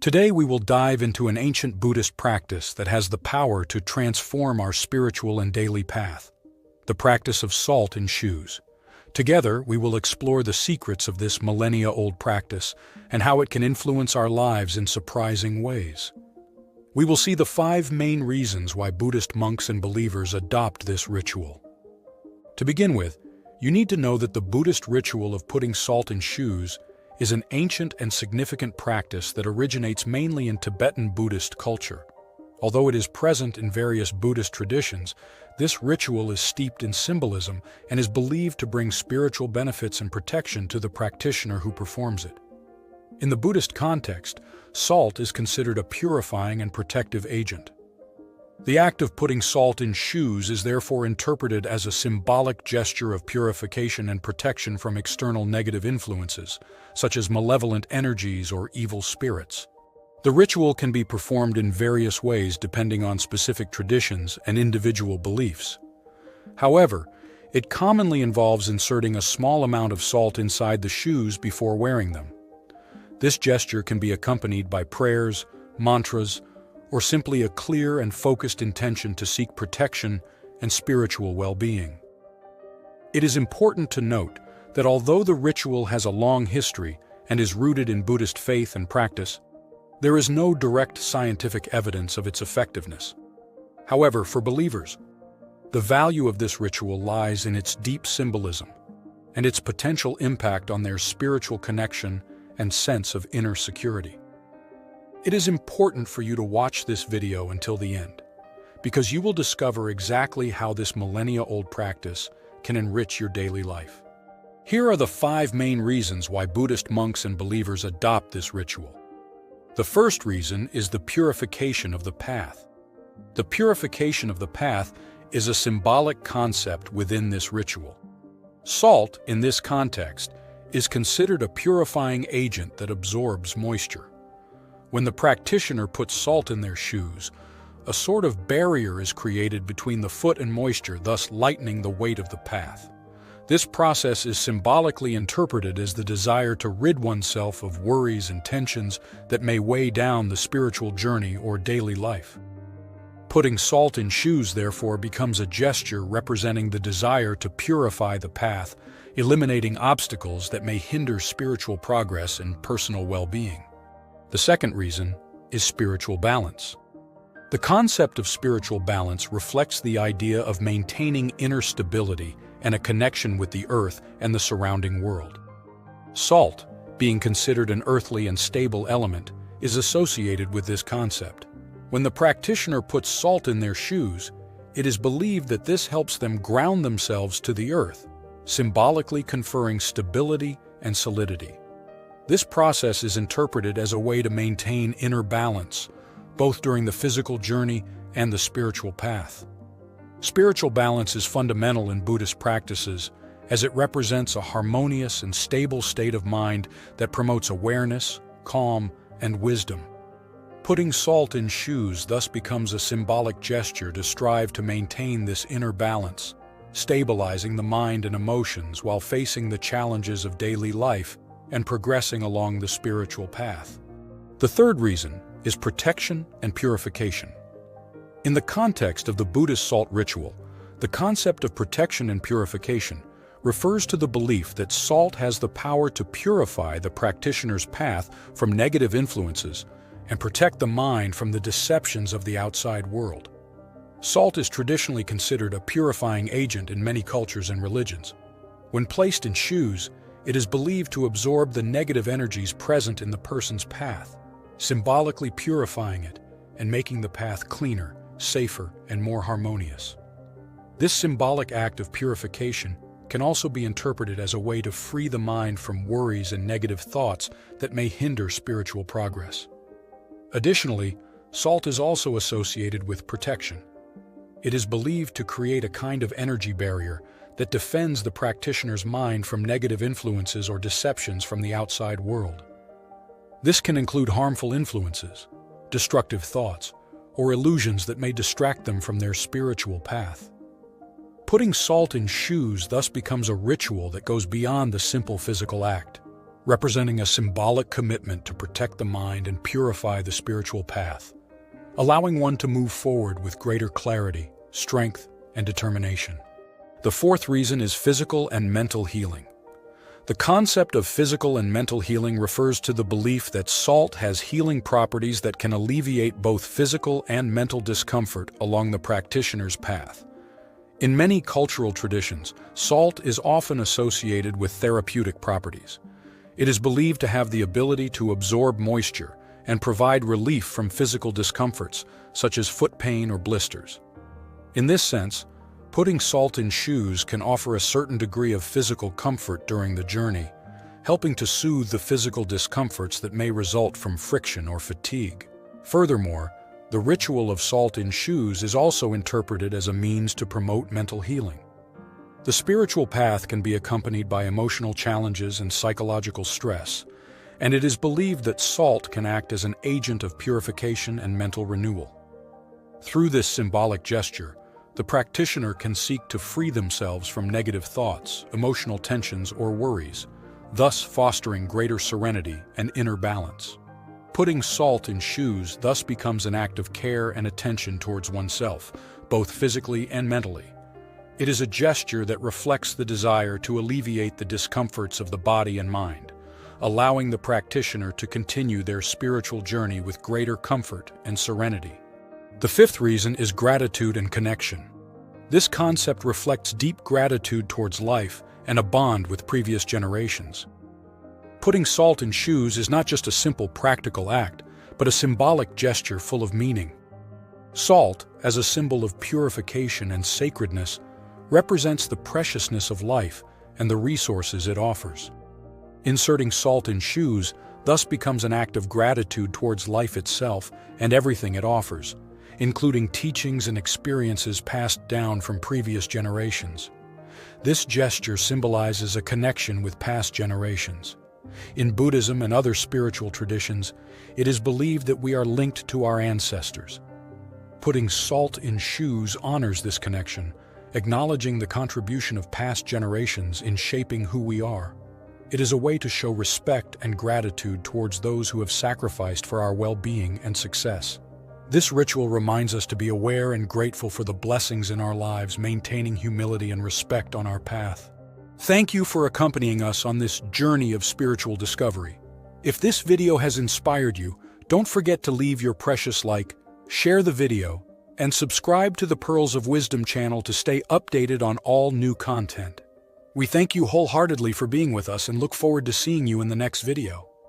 Today we will dive into an ancient Buddhist practice that has the power to transform our spiritual and daily path, the practice of salt in shoes. Together, we will explore the secrets of this millennia-old practice and how it can influence our lives in surprising ways. We will see the 5 main reasons why Buddhist monks and believers adopt this ritual. To begin with, you need to know that the Buddhist ritual of putting salt in shoes is an ancient and significant practice that originates mainly in Tibetan Buddhist culture. Although it is present in various Buddhist traditions, this ritual is steeped in symbolism and is believed to bring spiritual benefits and protection to the practitioner who performs it. In the Buddhist context, salt is considered a purifying and protective agent. The act of putting salt in shoes is therefore interpreted as a symbolic gesture of purification and protection from external negative influences, such as malevolent energies or evil spirits. The ritual can be performed in various ways depending on specific traditions and individual beliefs. However, it commonly involves inserting a small amount of salt inside the shoes before wearing them. This gesture can be accompanied by prayers, mantras, or simply a clear and focused intention to seek protection and spiritual well-being. It is important to note that although the ritual has a long history and is rooted in Buddhist faith and practice, there is no direct scientific evidence of its effectiveness. However, for believers, the value of this ritual lies in its deep symbolism and its potential impact on their spiritual connection and sense of inner security. It is important for you to watch this video until the end, because you will discover exactly how this millennia-old practice can enrich your daily life. Here are the 5 main reasons why Buddhist monks and believers adopt this ritual. The first reason is the purification of the path. The purification of the path is a symbolic concept within this ritual. Salt, in this context, is considered a purifying agent that absorbs moisture. When the practitioner puts salt in their shoes, a sort of barrier is created between the foot and moisture, thus lightening the weight of the path. This process is symbolically interpreted as the desire to rid oneself of worries and tensions that may weigh down the spiritual journey or daily life. Putting salt in shoes, therefore, becomes a gesture representing the desire to purify the path, eliminating obstacles that may hinder spiritual progress and personal well-being. The second reason is spiritual balance. The concept of spiritual balance reflects the idea of maintaining inner stability and a connection with the earth and the surrounding world. Salt, being considered an earthly and stable element, is associated with this concept. When the practitioner puts salt in their shoes, it is believed that this helps them ground themselves to the earth, symbolically conferring stability and solidity. This process is interpreted as a way to maintain inner balance, both during the physical journey and the spiritual path. Spiritual balance is fundamental in Buddhist practices, as it represents a harmonious and stable state of mind that promotes awareness, calm, and wisdom. Putting salt in shoes thus becomes a symbolic gesture to strive to maintain this inner balance, stabilizing the mind and emotions while facing the challenges of daily life and progressing along the spiritual path. The third reason is protection and purification. In the context of the Buddhist salt ritual, the concept of protection and purification refers to the belief that salt has the power to purify the practitioner's path from negative influences and protect the mind from the deceptions of the outside world. Salt is traditionally considered a purifying agent in many cultures and religions. When placed in shoes, it is believed to absorb the negative energies present in the person's path, symbolically purifying it and making the path cleaner, safer, and more harmonious. This symbolic act of purification can also be interpreted as a way to free the mind from worries and negative thoughts that may hinder spiritual progress. Additionally, salt is also associated with protection. It is believed to create a kind of energy barrier that defends the practitioner's mind from negative influences or deceptions from the outside world. This can include harmful influences, destructive thoughts, or illusions that may distract them from their spiritual path. Putting salt in shoes thus becomes a ritual that goes beyond the simple physical act. representing a symbolic commitment to protect the mind and purify the spiritual path, allowing one to move forward with greater clarity, strength, and determination. The fourth reason is physical and mental healing. The concept of physical and mental healing refers to the belief that salt has healing properties that can alleviate both physical and mental discomfort along the practitioner's path. In many cultural traditions, salt is often associated with therapeutic properties. It is believed to have the ability to absorb moisture and provide relief from physical discomforts, such as foot pain or blisters. In this sense, putting salt in shoes can offer a certain degree of physical comfort during the journey, helping to soothe the physical discomforts that may result from friction or fatigue. Furthermore, the ritual of salt in shoes is also interpreted as a means to promote mental healing. The spiritual path can be accompanied by emotional challenges and psychological stress, and it is believed that salt can act as an agent of purification and mental renewal. Through this symbolic gesture, the practitioner can seek to free themselves from negative thoughts, emotional tensions, or worries, thus fostering greater serenity and inner balance. Putting salt in shoes thus becomes an act of care and attention towards oneself, both physically and mentally. It is a gesture that reflects the desire to alleviate the discomforts of the body and mind, allowing the practitioner to continue their spiritual journey with greater comfort and serenity. The fifth reason is gratitude and connection. This concept reflects deep gratitude towards life and a bond with previous generations. Putting salt in shoes is not just a simple practical act, but a symbolic gesture full of meaning. Salt, as a symbol of purification and sacredness, represents the preciousness of life and the resources it offers. Inserting salt in shoes thus becomes an act of gratitude towards life itself and everything it offers, including teachings and experiences passed down from previous generations. This gesture symbolizes a connection with past generations. In Buddhism and other spiritual traditions, it is believed that we are linked to our ancestors. Putting salt in shoes honors this connection, acknowledging the contribution of past generations in shaping who we are. It is a way to show respect and gratitude towards those who have sacrificed for our well-being and success. This ritual reminds us to be aware and grateful for the blessings in our lives, maintaining humility and respect on our path. Thank you for accompanying us on this journey of spiritual discovery. If this video has inspired you, don't forget to leave your precious like, share the video, and subscribe to the Pearls of Wisdom channel to stay updated on all new content. We thank you wholeheartedly for being with us and look forward to seeing you in the next video.